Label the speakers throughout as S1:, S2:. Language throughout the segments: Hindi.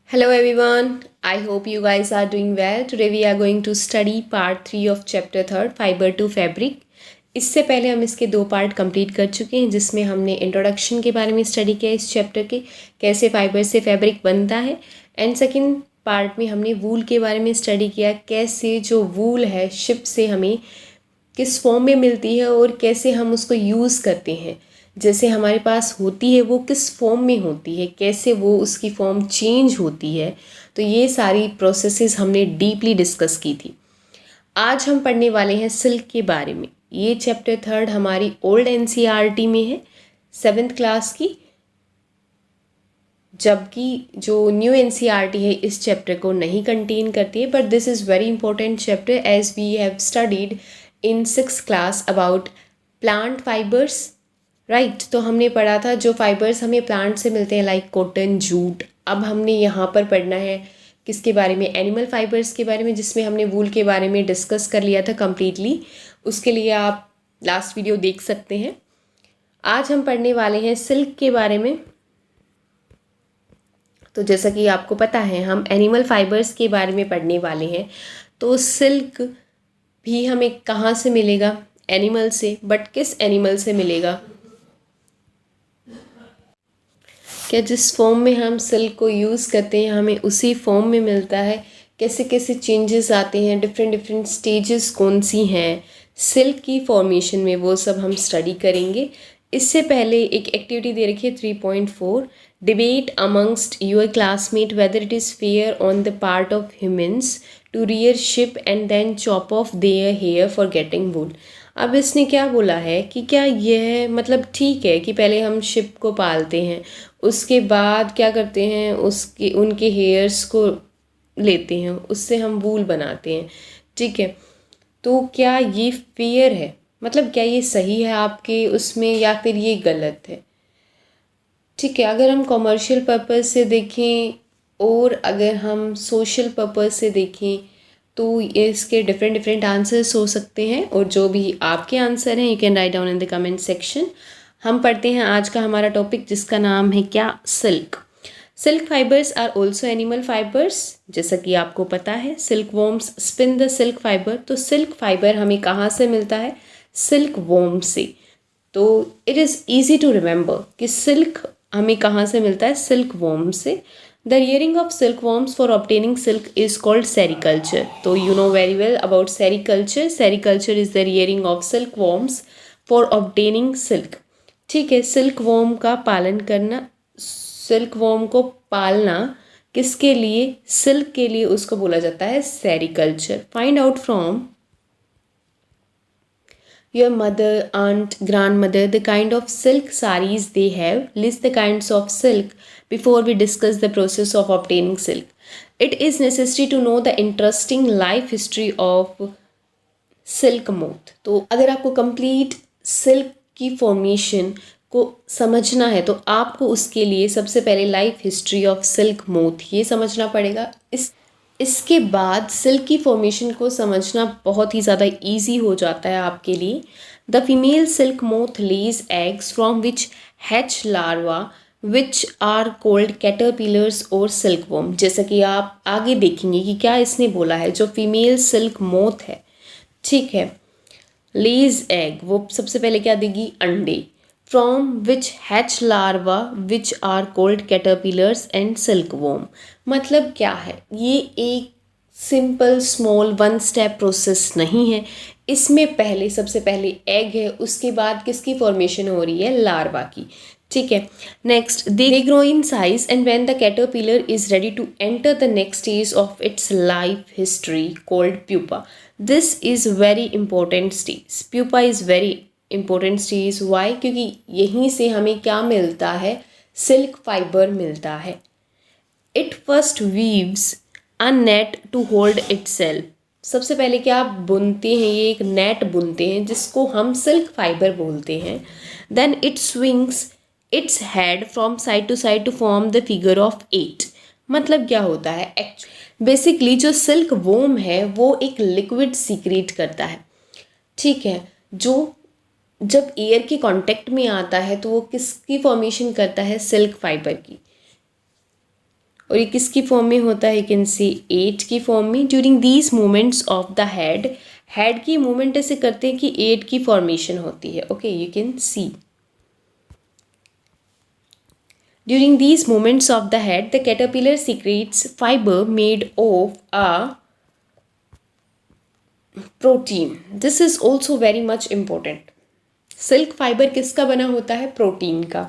S1: Hello everyone, I hope you guys are doing well. Today we are going to study part 3 of chapter 3 Fiber to Fabric. इससे पहले हम इसके 2 पार्ट कंप्लीट कर चुके हैं जिसमें हमने इंट्रोडक्शन के बारे में स्टडी किया इस चैप्टर के, कैसे फाइबर से फैब्रिक बनता है। एंड सेकंड पार्ट में हमने वूल के बारे में स्टडी किया, कैसे जो वूल है शिप से हमें किस फॉर्म में मिलती है और कैसे हम उसको यूज़ करते हैं। जैसे हमारे पास होती है वो किस फॉर्म में होती है, कैसे वो उसकी फॉर्म चेंज होती है। तो ये सारी प्रोसेसेस हमने डीपली डिस्कस की थी। आज हम पढ़ने वाले हैं सिल्क के बारे में। ये चैप्टर 3 हमारी ओल्ड एनसीईआरटी में है 7th क्लास की, जबकि जो न्यू एनसीईआरटी है इस चैप्टर को नहीं कंटेन करती है। But this is very important chapter as we have studied in 6th class about plant fibres, right. तो हमने पढ़ा था जो फाइबर्स हमें प्लांट से मिलते हैं लाइक कॉटन, जूट। अब हमने यहाँ पर पढ़ना है किसके बारे में, एनिमल फाइबर्स के बारे में, जिसमें हमने वूल के बारे में डिस्कस कर लिया था कम्प्लीटली। उसके लिए आप लास्ट वीडियो देख सकते हैं। आज हम पढ़ने वाले हैं सिल्क के बारे में। तो जैसा कि आपको पता है हम एनिमल फाइबर्स के बारे में पढ़ने वाले हैं। तो सिल्क भी हमें कहाँ से मिलेगा, एनिमल से। बट किस एनिमल से मिलेगा, क्या जिस फॉर्म में हम सिल्क को यूज़ करते हैं हमें उसी फॉर्म में मिलता है, कैसे कैसे चेंजेस आते हैं, डिफरेंट स्टेजेस कौन सी हैं सिल्क की फॉर्मेशन में, वो सब हम स्टडी करेंगे। इससे पहले एक एक्टिविटी दे रखी है 3.4, debate amongst your classmate whether it is fair on the part of humans to rear sheep and then chop off their hair for getting wool. अब इसने क्या बोला है कि क्या यह मतलब ठीक है कि पहले हम शिप को पालते हैं, उसके बाद क्या करते हैं उसके उनके हेयर्स को लेते हैं, उससे हम वूल बनाते हैं, ठीक है। तो क्या ये फेयर है, मतलब क्या ये सही है आपके उसमें, या फिर ये गलत है, ठीक है। अगर हम कॉमर्शियल पर्पस से देखें और अगर हम सोशल पर्पस से देखें तो इसके डिफरेंट आंसर्स हो सकते हैं। और जो भी आपके आंसर हैं you can write down in the comment section. हम पढ़ते हैं आज का हमारा टॉपिक जिसका नाम है क्या, silk. Silk fibres are also animal fibres. जैसा कि आपको पता है silk worms spin the silk fibre. तो सिल्क फाइबर हमें कहाँ से मिलता है, सिल्क वॉर्म से। तो it is easy to remember कि सिल्क हमें कहाँ से मिलता है, सिल्क वॉर्म से। The rearing of silk worms for obtaining silk is called sericulture. तो you know very well about sericulture. Sericulture is the rearing of silk worms for obtaining silk, ठीक है। सिल्क वॉर्म का पालन करना, सिल्क वॉर्म को पालना किसके लिए, सिल्क के लिए, उसको बोला जाता है sericulture. Find out from your mother, aunt, grandmother the kind of silk sarees they have. List the kinds of silk before we discuss the process of obtaining silk. It is necessary to know the interesting life history of silk moth. तो अगर आपको complete silk की formation को समझना है तो आपको उसके लिए सबसे पहले life history of silk moth ये समझना पड़ेगा। इसके बाद सिल्क की फॉर्मेशन को समझना बहुत ही ज़्यादा इजी हो जाता है आपके लिए। The female silk moth lays eggs from which hatch larva which are called caterpillars और सिल्क वॉर्म। जैसा कि आप आगे देखेंगे कि क्या इसने बोला है, जो फीमेल सिल्क मोथ है, ठीक है, लेज एग, वो सबसे पहले क्या देगी, अंडे। From which hatch larva which are called caterpillars and silk worm. मतलब क्या है, ये एक सिंपल स्मॉल 1 स्टेप प्रोसेस नहीं है। इसमें पहले सबसे पहले एग है, उसके बाद किसकी फॉर्मेशन हो रही है, लार्वा की, ठीक है। Next they grow in size and when the caterpillar is ready to enter the next stage of its life history called pupa. This is very important stage, pupa is very important stage. Why, क्योंकि यहीं से हमें क्या मिलता है, सिल्क फाइबर मिलता है। It first weaves a net to hold itself. सबसे पहले क्या बुनते हैं, ये एक नेट बुनते हैं जिसको हम सिल्क फाइबर बोलते हैं। Then it swings its head from side to form the figure of 8। मतलब क्या होता है, बेसिकली जो सिल्क वोम है वो एक लिक्विड सीक्रेट करता है, ठीक है, जो जब एयर के कांटेक्ट में आता है तो वो किसकी फॉर्मेशन करता है, सिल्क फाइबर की। और ये किसकी फॉर्म में होता है, यू कैन सी 8 की फॉर्म में। During these movements of the head की मूवमेंट ऐसे करते हैं कि 8 की फॉर्मेशन होती है। Okay, you can see during these movements of the head the caterpillar secretes fiber made of a protein. This is also very much important. Silk fibre किसका बना होता है, प्रोटीन का,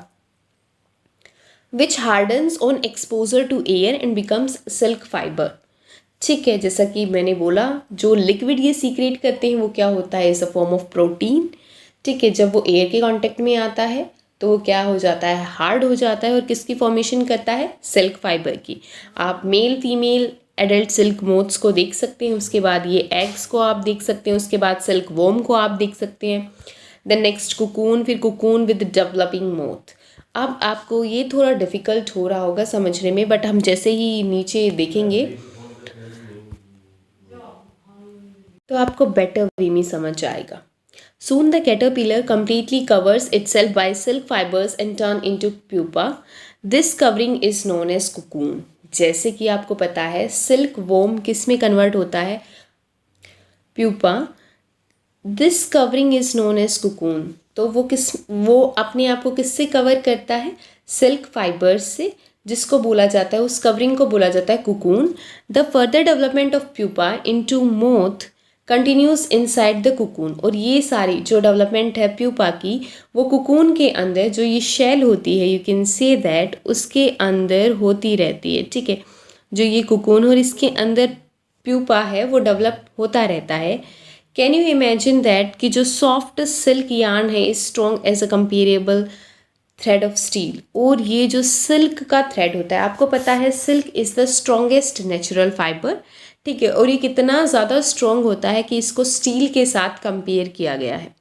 S1: which hardens on exposure to air and becomes silk fibre. ठीक है, जैसा कि मैंने बोला जो लिक्विड ये सीक्रेट करते हैं वो क्या होता है, is a form of protein. ठीक है, जब वो एयर के कांटेक्ट में आता है तो वो क्या हो जाता है, हार्ड हो जाता है और किसकी फॉर्मेशन करता है, सिल्क फाइबर की। आप male female adult silk moths को देख सकते हैं, उसके बाद ये एग्स को आप देख सकते हैं, उसके बाद सिल्क वोम को आप देख सकते हैं, देन नेक्स्ट कुकून, फिर कुकून विद डेवलपिंग मोथ। अब आपको ये थोड़ा डिफ़िकल्ट हो रहा होगा समझने में, बट हम जैसे ही नीचे देखेंगे तो आपको बेटर वे में समझ आएगा। Soon the caterpillar completely covers itself by silk fibers and turn into pupa. This covering is known as cocoon. जैसे कि आपको पता है सिल्क वोम किस में कन्वर्ट होता है, pupa. This covering is known as cocoon. तो वो अपने आप को किससे कवर करता है, सिल्क फाइबर्स से, जिसको बोला जाता है, उस कवरिंग को बोला जाता है cocoon. The further development of pupa into moth continuous inside the cocoon. और ये सारी जो डेवलपमेंट है प्यूपा की, वो कुकून के अंदर जो ये शेल होती है, यू कैन से दैट, उसके अंदर होती रहती है। ठीक है, जो ये कुकून और इसके अंदर प्यूपा है वो डेवलप होता रहता है। कैन यू इमेजिन दैट कि जो सॉफ्ट सिल्क यार्न है is strong as a comparable thread of steel. और ये जो सिल्क का थ्रेड होता है, आपको पता है silk is the strongest natural fibre. ठीक है, और ये कितना ज़्यादा स्ट्रॉन्ग होता है कि इसको स्टील के साथ कंपेयर किया गया है।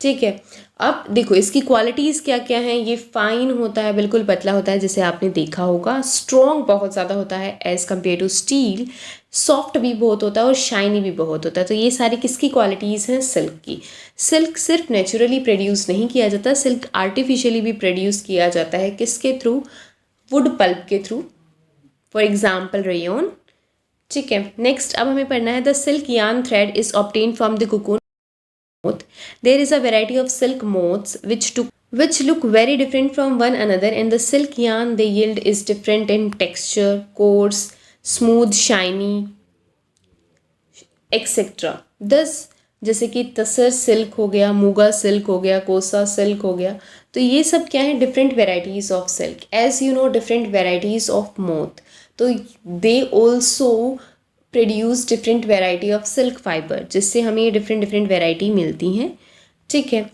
S1: ठीक है, अब देखो इसकी क्वालिटीज़ क्या क्या हैं। ये फाइन होता है, बिल्कुल पतला होता है जैसे आपने देखा होगा, स्ट्रॉन्ग बहुत ज़्यादा होता है as compare to steel, soft भी बहुत होता है और शाइनी भी बहुत होता है। तो ये सारी किसकी क्वालिटीज़ हैं, सिल्क की। सिल्क सिर्फ नेचुरली प्रोड्यूस नहीं किया जाता, सिल्क आर्टिफिशियली भी प्रोड्यूस किया जाता है। किसके थ्रू, वुड पल्प के थ्रू, फॉर एग्जाम्पल रेयन। ठीक है, नेक्स्ट अब हमें पढ़ना है the silk yarn thread is obtain from the cocoon moth. There is a variety of silk moths which look very different from one another, and the silk yarn they yield is different in texture, coarse, smooth, shiny, etc. Thus जैसे कि तसर सिल्क हो गया, मूगा सिल्क हो गया, कोसा सिल्क हो गया, तो ये सब क्या है, different varieties of silk. As you know different varieties of moth, तो they also produce different variety of silk fibre, जिससे हमें ये डिफरेंट डिफरेंट वेराइटी मिलती हैं। ठीक है,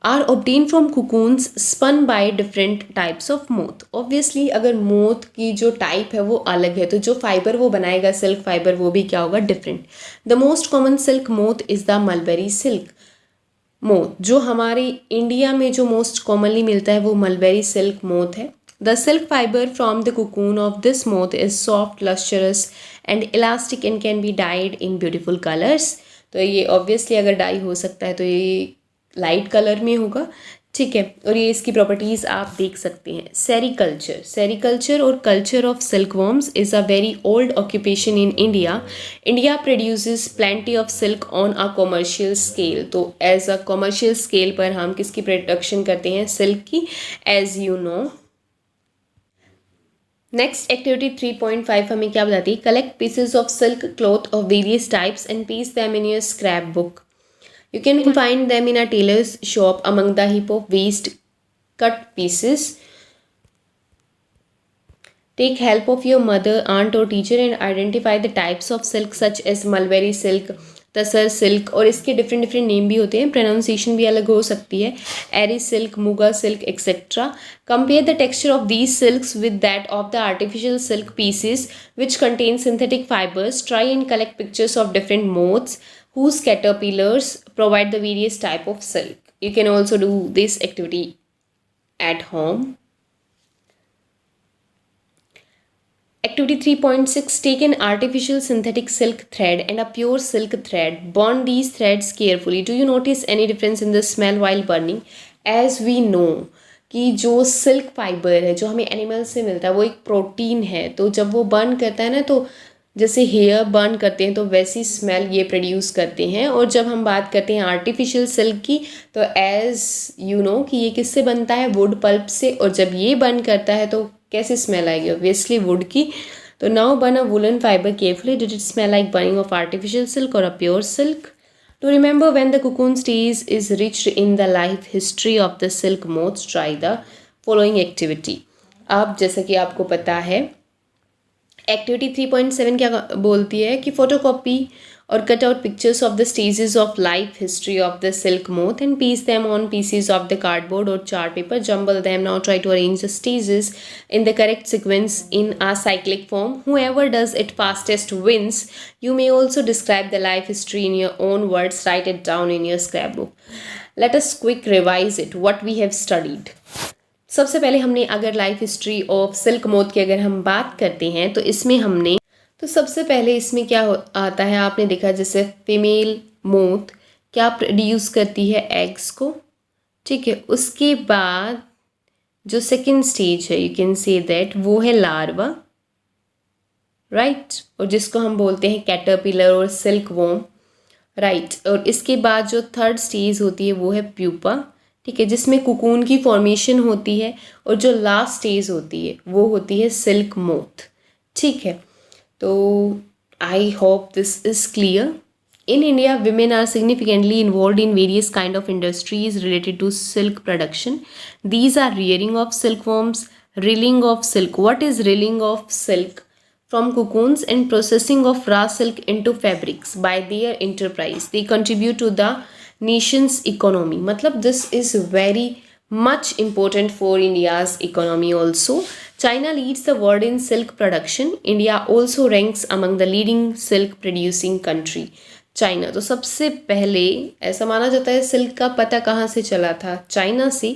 S1: are obtain from cocoons spun by different types of moth. Obviously अगर मोथ की जो टाइप है वो अलग है, तो जो फाइबर वो बनाएगा सिल्क फाइबर वो भी क्या होगा, different. The most common silk moth is the mulberry silk moth. जो हमारे इंडिया में जो मोस्ट कॉमनली मिलता है वो मलबेरी सिल्क मोथ है। The silk fiber from the cocoon of this moth is soft, lustrous and elastic and can be dyed in beautiful colors. तो ये obviously अगर डाई हो सकता है तो ये लाइट कलर में होगा। ठीक है, और ये इसकी प्रॉपर्टीज़ आप देख सकते हैं। सेरीकल्चर और culture of silkworms is a very old occupation in India. India produces plenty of silk on a commercial scale. तो एज अ कॉमर्शियल स्केल पर हम किसकी प्रोडक्शन करते हैं, सिल्क की, as you know. Next activity 3.5 हमें क्या बताती है, collect pieces of silk cloth of various types and piece them in your scrap book. You can find them in a tailor's shop among the heap of waste cut pieces. Take help of your mother, aunt or teacher and identify the types of silk such as mulberry silk, tasar silk, और इसके डिफरेंट डिफरेंट नेम भी होते हैं, प्रोनाउंसिएशन भी अलग हो सकती है, eri silk, muga silk etcetera. Compare the texture of these silks with that of the artificial silk pieces which contain synthetic fibres. Try and collect pictures of different moths whose caterpillars provide the various type of silk. You can also do this activity at home. Activity 3.6, take an artificial synthetic silk thread and a pure silk thread. Burn these threads carefully. Do you notice any difference in the smell while burning? As we know कि जो सिल्क फाइबर है जो हमें एनिमल से मिलता है वो एक प्रोटीन है, तो जब वो बर्न करता है ना, तो जैसे हेयर बर्न करते हैं तो वैसी स्मेल ये प्रोड्यूस करते हैं। और जब हम बात करते हैं आर्टिफिशियल सिल्क की, तो एज यू नो कि ये किससे बनता है, वुड पल्प से, और जब ये बर्न करता है तो कैसे स्मेल आएगी, ऑब्वियसली वुड की। तो now burn a woollen fibre carefully, did it smell like burning of artificial silk और a pure silk? To remember when the cocoon stage is reached in the life history of the silk moths, try the following activity. अब जैसा कि आपको पता है, एक्टिविटी 3.7 क्या बोलती है कि फोटोकॉपी और cut out pictures of the stages of life history of the silk moth and piece them on pieces of the cardboard और chart paper, jumble them, now try to arrange the stages in the correct sequence in a cyclic form. Whoever does it fastest wins. You may also describe the life history in your own words. Write it down in your scrapbook. Let us quick revise it. What we have studied. सबसे पहले हमने अगर life history of silk moth की अगर हम बात करते हैं तो इसमें हमने, तो सबसे पहले इसमें क्या आता है, आपने देखा जैसे फीमेल मोथ क्या प्रोड्यूस करती है, एग्स को, ठीक है। उसके बाद जो सेकेंड स्टेज है, यू कैन से दैट, वो है लार्वा, राइट, और जिसको हम बोलते हैं कैटरपिलर और सिल्क वॉर्म, राइट। और इसके बाद जो थर्ड स्टेज होती है वो है प्यूपा, ठीक है, जिसमें कुकून की फॉर्मेशन होती है। और जो लास्ट स्टेज होती है वो होती है सिल्क मोथ, ठीक है। तो I hope this is clear. In India, women are significantly involved in various kind of industries related to silk production. These are rearing of silkworms, reeling of silk. What is reeling of silk? From cocoons and processing of raw silk into fabrics by their enterprise. They contribute to the nation's economy. मतलब this is very much important for India's economy also. China leads the world in silk production. India also ranks among the leading silk producing country. China, तो सबसे पहले ऐसा माना जाता है सिल्क का पता कहाँ से चला था, चाइना से,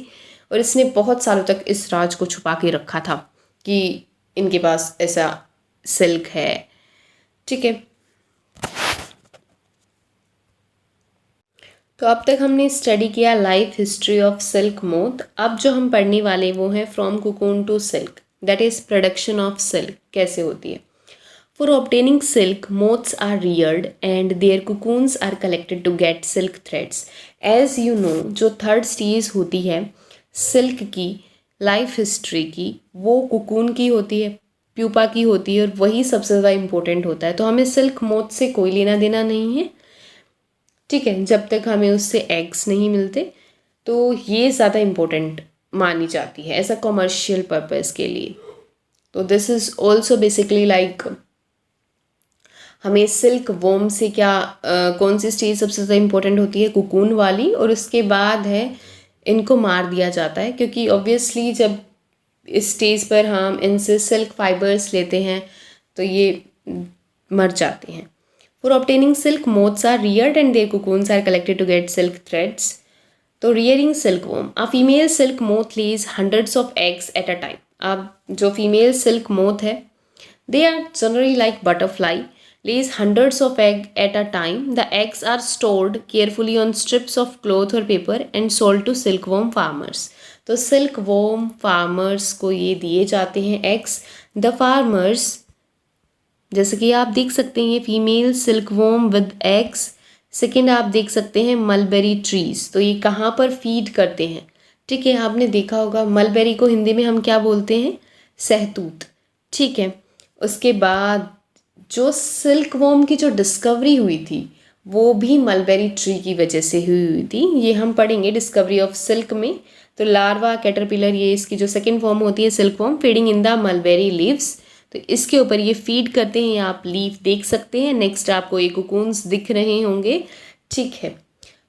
S1: और इसने बहुत सालों तक इस राज को छुपा के रखा था कि इनके पास ऐसा सिल्क है, ठीक है। तो अब तक हमने स्टडी किया life history of silk moth. अब जो हम पढ़ने वाले वो हैं from cocoon to silk, that is production of silk कैसे होती है। For obtaining silk, moths are reared and their cocoons are collected to get silk threads. As you know, जो थर्ड स्टेज होती है सिल्क की लाइफ हिस्ट्री की, वो कुकून की होती है, प्यूपा की होती है, और वही सबसे ज़्यादा इम्पोर्टेंट होता है। तो हमें सिल्क मोथ से कोई लेना देना नहीं है, ठीक है, जब तक हमें उससे एग्स नहीं मिलते। तो ये ज़्यादा इम्पोर्टेंट मानी जाती है एज अ कॉमर्शियल पर्पज़ के लिए। तो this is also basically like हमें सिल्क वॉर्म से क्या कौन सी स्टेज सबसे ज़्यादा इम्पोर्टेंट होती है, कुकून वाली, और उसके बाद है इनको मार दिया जाता है, क्योंकि ऑब्वियसली जब इस स्टेज पर हम इनसे सिल्क फाइबर्स लेते हैं तो ये मर जाते हैं। For obtaining silk, moths are reared and their cocoons are collected to get silk threads. तो rearing silk worm, a female silk moth lays hundreds of eggs at a time. अब जो फीमेल सिल्क मोथ है, they are generally like butterfly, lays hundreds of eggs at a time. The eggs are stored carefully on strips of cloth or paper and sold to silkworm farmers. तो silkworm farmers को ये दिए जाते हैं eggs. The farmers, जैसे कि आप देख सकते हैं female silkworm with eggs. Second आप देख सकते हैं मलबेरी ट्रीज, तो ये कहाँ पर फीड करते हैं, ठीक है। आपने देखा होगा मलबेरी को हिंदी में हम क्या बोलते हैं, सहतूत, ठीक है। उसके बाद जो सिल्क वॉर्म की जो डिस्कवरी हुई थी वो भी मलबेरी ट्री की वजह से हुई थी, ये हम पढ़ेंगे डिस्कवरी ऑफ सिल्क में। तो लार्वा कैटरपिलर, ये इसकी जो सेकेंड फॉर्म होती है silk warm, feeding in the mulberry leaves, तो इसके ऊपर ये फीड करते हैं, आप लीफ देख सकते हैं। नेक्स्ट आपको ये कुकून्स दिख रहे होंगे, ठीक है।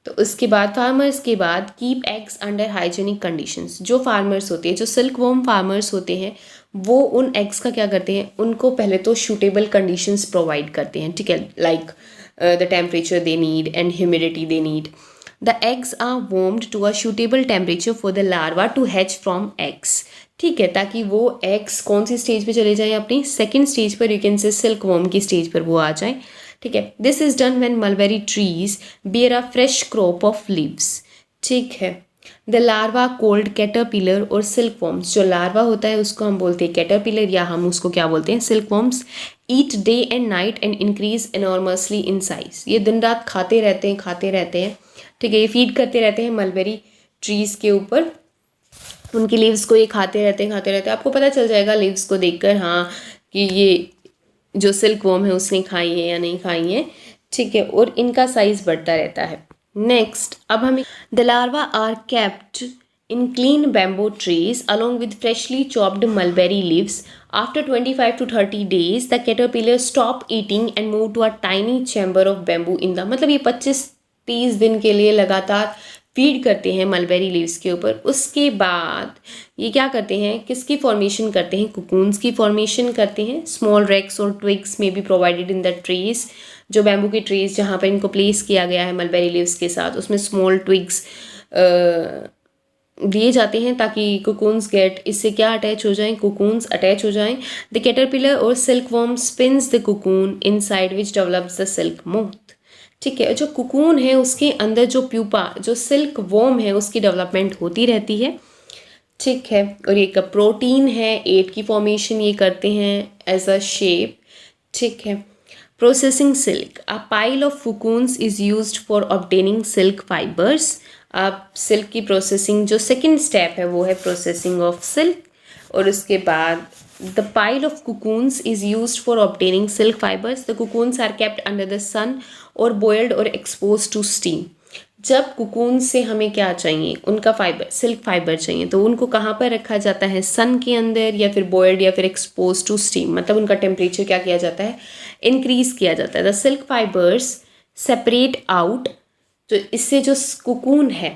S1: तो उसके बाद फार्मर्स के बाद keep eggs under hygienic conditions. जो फार्मर्स होते हैं, जो सिल्क वॉर्म फार्मर्स होते हैं, वो उन एग्स का क्या करते हैं, उनको पहले तो सूटेबल कंडीशंस प्रोवाइड करते हैं, ठीक है, like the temperature they need and humidity they need. The eggs are warmed to a suitable temperature for the larva to hatch from eggs, ठीक है, ताकि वो एग्स कौन सी स्टेज पे चले जाएं, अपनी सेकेंड स्टेज पर, यू कैन से सिल्क वॉर्म की स्टेज पर वो आ जाएं, ठीक है। This is done when mulberry trees bear a fresh crop of leaves, ठीक है। द लार्वा कोल्ड कैटरपिलर और सिल्क वॉर्म्स, जो लार्वा होता है उसको हम बोलते हैं कैटरपिलर या हम उसको क्या बोलते हैं silk worms, eat day and night and increase enormously in size. ये दिन रात खाते रहते हैं, ठीक है, ये फीड करते रहते हैं मलबेरी ट्रीज़ के ऊपर, उनकी लीव्स को ये खाते रहते हैं। आपको पता चल जाएगा लीव्स को देखकर हाँ कि ये जो सिल्क वॉर्म है उसने खाई है या नहीं खाई है, ठीक है, और इनका साइज बढ़ता रहता है। नेक्स्ट अब हमें the larva are kept in clean bamboo trees along with freshly chopped mulberry leaves. After 25 to 30 days, the caterpillar stop eating and move to a tiny chamber of bamboo in the, मतलब ये 25-30 दिन के लिए लगातार फीड करते हैं मलबेरी लीव्स के ऊपर। उसके बाद ये क्या करते हैं, किसकी फॉर्मेशन करते हैं, कुकून्स की फॉर्मेशन करते हैं। स्मॉल रेक्स और ट्विग्स में be provided in the trees, जो बैम्बू के ट्रीज जहाँ पर इनको प्लेस किया गया है मलबेरी लीव्स के साथ, उसमें स्मॉल ट्विग्स दिए जाते हैं ताकि कुकून्स गेट इससे क्या अटैच हो जाएं, कुकून्स अटैच हो जाएं। द कैटरपिलर और silk worm spins the cocoon inside which develops the silk moth, ठीक है। जो कुकून है उसके अंदर जो प्यूपा, जो सिल्क वॉर्म है उसकी डेवलपमेंट होती रहती है, ठीक है। और ये एक प्रोटीन है, एट की फॉर्मेशन ये करते हैं एज अ शेप, ठीक है। Processing silk, a pile of cocoons is used for obtaining silk fibres. अब सिल्क की प्रोसेसिंग जो सेकंड स्टेप है वो है प्रोसेसिंग ऑफ सिल्क, और उसके बाद the pile of cocoons is used for obtaining silk fibres. The cocoons are kept under the sun और बॉइल्ड और एक्सपोज टू स्टीम। जब कुकून से हमें क्या चाहिए, उनका फाइबर, सिल्क फाइबर चाहिए, तो उनको कहाँ पर रखा जाता है, सन के अंदर या फिर बॉइल्ड या फिर एक्सपोज टू स्टीम, मतलब उनका टेम्परेचर क्या किया जाता है, इंक्रीज किया जाता है। The silk fibres separate out, तो इससे जो कुकून है,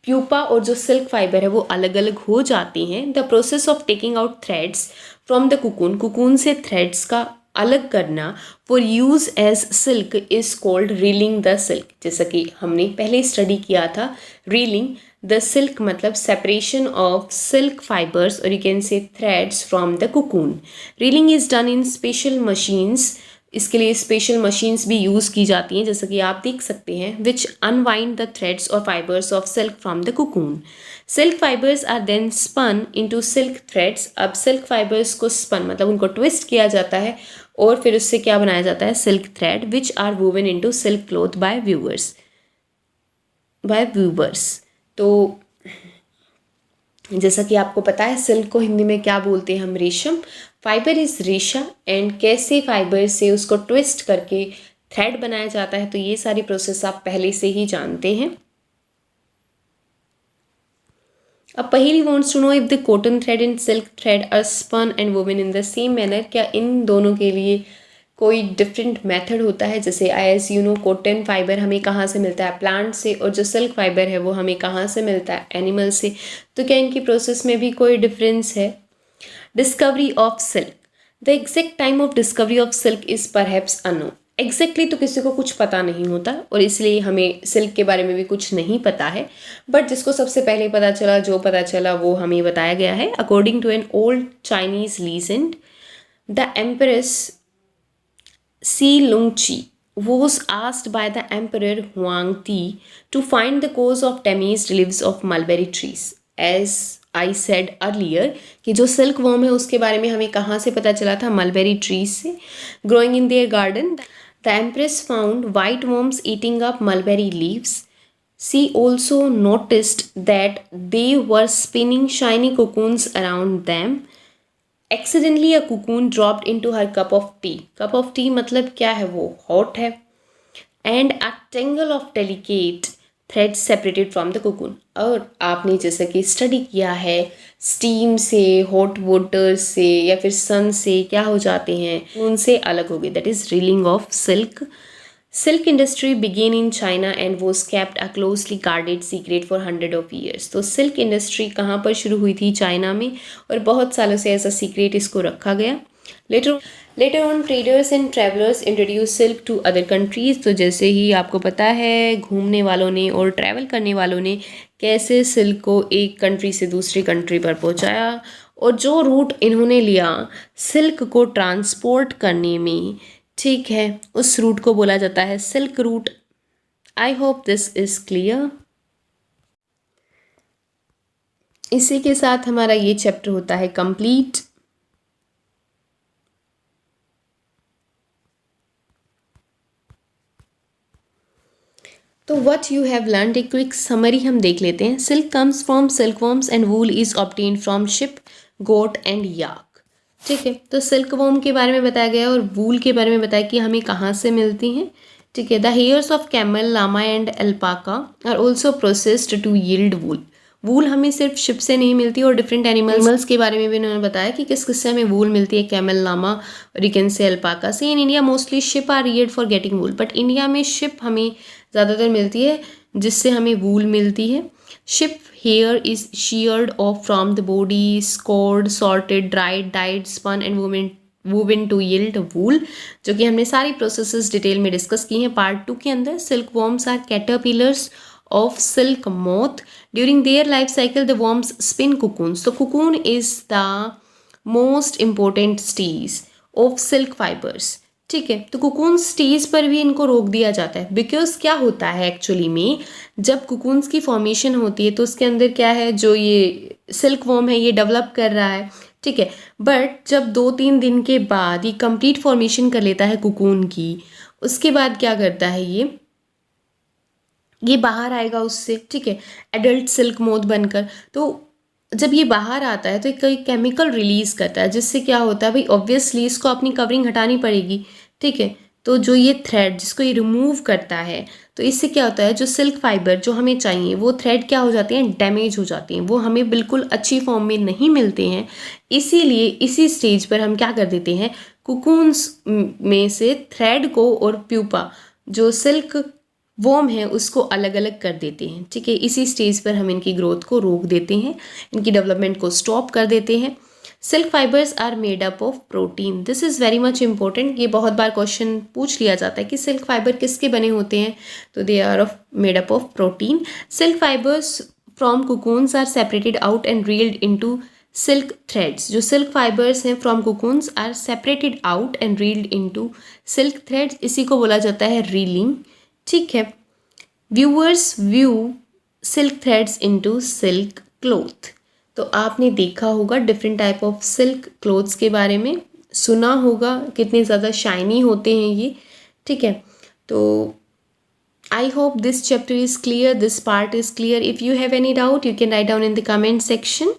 S1: प्यूपा और जो सिल्क फाइबर है वो अलग अलग हो जाती हैं। The process of taking out threads from the cocoon, cocoon से थ्रेड्स का अलग करना for use as silk is called reeling the silk. जैसा कि हमने पहले स्टडी किया था, रीलिंग द सिल्क मतलब सेपरेशन ऑफ सिल्क फाइबर्स और you can say threads from the cocoon. Reeling is done in special machines, इसके लिए स्पेशल मशीन्स भी यूज़ की जाती हैं, जैसे कि आप देख सकते हैं, विच अनवाइंड द थ्रेड्स और fibres of silk from the cocoon. Silk fibres are then spun into silk threads. अब सिल्क फाइबर्स को स्पन मतलब उनको ट्विस्ट किया जाता है और फिर उससे क्या बनाया जाता है, silk thread, which are woven into silk cloth by weavers. तो जैसा कि आपको पता है सिल्क को हिंदी में क्या बोलते हैं हम, रेशम। फाइबर इज रेशा, एंड कैसे फाइबर से उसको ट्विस्ट करके थ्रेड बनाया जाता है, तो ये सारी प्रोसेस आप पहले से ही जानते हैं। अब Paheli wants to know if the cotton thread and silk thread are spun and woven in the same manner, क्या इन दोनों के लिए कोई डिफरेंट मेथड होता है। जैसे as you know cotton fibre हमें कहाँ से मिलता है, प्लांट से, और जो सिल्क फाइबर है वो हमें कहाँ से मिलता है, एनिमल से। तो क्या इनकी प्रोसेस में भी कोई डिफरेंस है। Discovery of silk, the exact time of discovery of silk is perhaps unknown. Exactly तो किसी को कुछ पता नहीं होता और इसलिए हमें सिल्क के बारे में भी कुछ नहीं पता है, बट जिसको सबसे पहले पता चला, जो पता चला वो हमें बताया गया है। According to an old Chinese legend, the empress Xi Longqi was asked by the Emperor Huang Ti to find the cause of damaged leaves of mulberry trees. As I said earlier कि जो सिल्क वॉर्म है उसके बारे में हमें कहाँ से पता चला था, मलबेरी ट्रीज से, growing in their garden. The Empress found white worms eating up mulberry leaves. She also noticed that they were spinning shiny cocoons around them. Accidentally a cocoon dropped into her cup of tea. Cup of tea मतलब क्या है, वो hot है. And a tangle of delicate threads separated from the cocoon. और आपने जैसे कि स्टडी किया है, स्टीम से, हॉट वाटर से या फिर सन से क्या हो जाते हैं, उनसे अलग हो गए। That is reeling of silk. Silk industry began in China and was kept a closely guarded secret for 100 of years. तो सिल्क इंडस्ट्री कहाँ पर शुरू हुई थी, चाइना में, और बहुत सालों से ऐसा सीक्रेट इसको रखा गया। Later on traders and travellers introduce silk to other countries. तो जैसे ही आपको पता है घूमने वालों ने और ट्रैवल करने वालों ने कैसे सिल्क को एक कंट्री से दूसरी कंट्री पर पहुंचाया, और जो रूट इन्होंने लिया सिल्क को ट्रांसपोर्ट करने में, ठीक है, उस रूट को बोला जाता है silk route. I hope this is clear. इसी के साथ हमारा ये चैप्टर होता है कंप्लीट। तो व्हाट यू हैव लर्नड, एक क्विक समरी हम देख लेते हैं। Silk comes from silkworms and wool is obtained from sheep, goat and yak. ठीक है, तो सिल्कवर्म के बारे में बताया गया और वूल के बारे में बताया कि हमें कहाँ से मिलती हैं। ठीक है, the hairs of camel, llama and alpaca are also processed to yield wool. Wool हमें सिर्फ शिप से नहीं मिलती और डिफरेंट एनिमल्स के बारे में भी उन्होंने बताया कि किस किस से हमें वूल मिलती है, कैमल, लामा और यू कैन से अल्पाका से। In India mostly sheep are reared for getting wool, but India में शिप हमें ज़्यादातर मिलती है जिससे हमें वूल मिलती है। Sheep hair is sheared off from the body, scored, sorted, dried, dyed, spun and woven to yield wool, जो कि हमने सारी प्रोसेसेस डिटेल में डिस्कस की हैं पार्ट 2 के अंदर। Silk worms are caterpillars of silk moth. During their life cycle, the worms spin cocoons. So cocoon is the most important stage of silk fibers. ठीक है, तो कुकून स्टेज पर भी इनको रोक दिया जाता है बिकॉज क्या होता है एक्चुअली में, जब कुकून्स की फॉर्मेशन होती है तो उसके अंदर क्या है, जो ये सिल्क वॉर्म है ये डेवलप कर रहा है। ठीक है, बट जब 2-3 दिन के बाद ये कंप्लीट फॉर्मेशन कर लेता है कुकून की, उसके बाद क्या करता है ये बाहर आएगा उससे। ठीक है, एडल्ट सिल्क मोथ बनकर। तो जब ये बाहर आता है तो एक केमिकल रिलीज करता है जिससे क्या होता है भाई, ऑब्वियसली इसको अपनी कवरिंग हटानी पड़ेगी। ठीक है, तो जो ये थ्रेड जिसको ये रिमूव करता है, तो इससे क्या होता है, जो सिल्क फाइबर जो हमें चाहिए वो थ्रेड क्या हो जाते हैं, डैमेज हो जाती हैं, वो हमें बिल्कुल अच्छी फॉर्म में नहीं मिलते हैं। इसीलिए इसी स्टेज पर हम क्या कर देते हैं, कुकून्स में से थ्रेड को और प्यूपा जो सिल्क वॉर्म है उसको अलग अलग कर देते हैं। ठीक है, इसी स्टेज पर हम इनकी ग्रोथ को रोक देते हैं, इनकी डेवलपमेंट को स्टॉप कर देते हैं। Silk fibres are made up of protein, this is very much important. ये बहुत बार क्वेश्चन पूछ लिया जाता है कि सिल्क फाइबर किसके बने होते हैं, तो they are of made up of protein. Silk fibres from cocoons are separated out and reeled into silk threads. जो सिल्क फाइबर्स हैं from cocoons are separated out and reeled into silk threads, इसी को बोला जाता है रीलिंग। ठीक है, weavers weave silk threads into silk cloth. तो आपने देखा होगा different type of silk cloths के बारे में, सुना होगा कितने ज़्यादा शाइनी होते हैं ये। ठीक है, तो I hope this chapter is clear, this part is clear. If you have any doubt you can write down in the comment section.